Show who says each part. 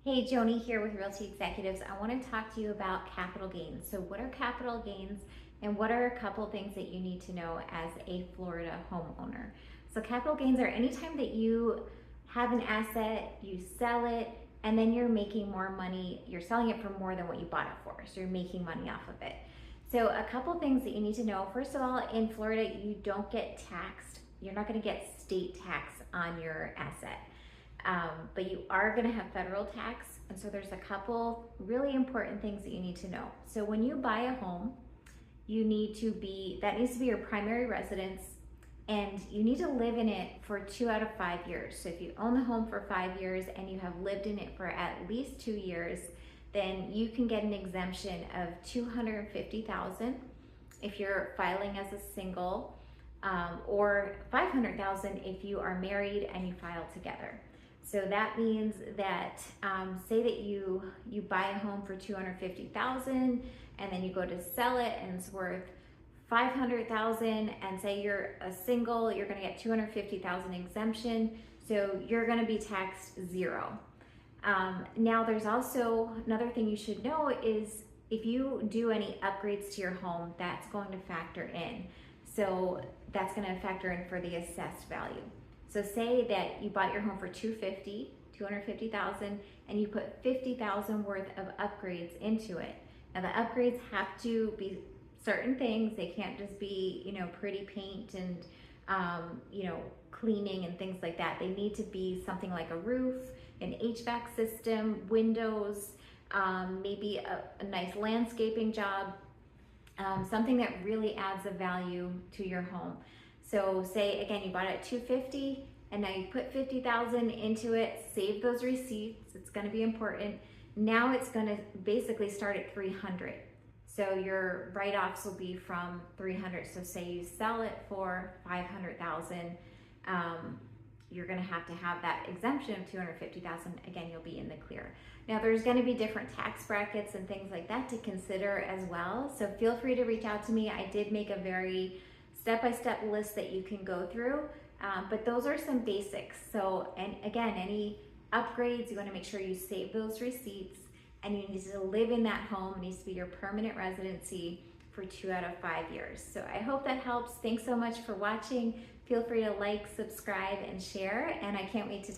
Speaker 1: Hey, Joni here with Realty Executives. I want to talk to you about capital gains. So what are capital gains and what are a couple things that you need to know as a Florida homeowner? So capital gains are anytime that you have an asset, you sell it, and then you're making more money. You're selling it for more than what you bought it for. So you're making money off of it. So a couple things that you need to know. First of all, in Florida, you don't get taxed. You're not going to get state tax on your asset. But you are going to have federal tax. And so there's a couple really important things that you need to know. So when you buy a home, that needs to be your primary residence, and you need to live in it for 2 out of 5 years. So if you own the home for 5 years and you have lived in it for at least 2 years, then you can get an exemption of $250,000 if you're filing as a single, or $500,000 if you are married and you file together. So that means that say that you buy a home for $250,000 and then you go to sell it and it's worth $500,000, and say you're a single, you're going to get $250,000 exemption, so you're going to be taxed zero. Now there's also another thing you should know is if you do any upgrades to your home, that's going to factor in. So that's going to factor in for the assessed value. So say that you bought your home for $250,000, and you put $50,000 worth of upgrades into it. Now the upgrades have to be certain things. They can't just be, pretty paint and, cleaning and things like that. They need to be something like a roof, an HVAC system, windows, maybe a nice landscaping job, something that really adds a value to your home. So say again, you bought it at $250,000 and now you put $50,000 into it, save those receipts, it's gonna be important. Now it's gonna basically start at $300,000. So your write-offs will be from $300,000. So say you sell it for $500,000, you're gonna have to have that exemption of $250,000. Again, you'll be in the clear. Now there's gonna be different tax brackets and things like that to consider as well. So feel free to reach out to me. I did make a very step-by-step list that you can go through, but those are some basics. So, and again, any upgrades, you wanna make sure you save those receipts, and you need to live in that home. It needs to be your permanent residency for 2 out of 5 years. So I hope that helps. Thanks so much for watching. Feel free to like, subscribe, and share, and I can't wait to talk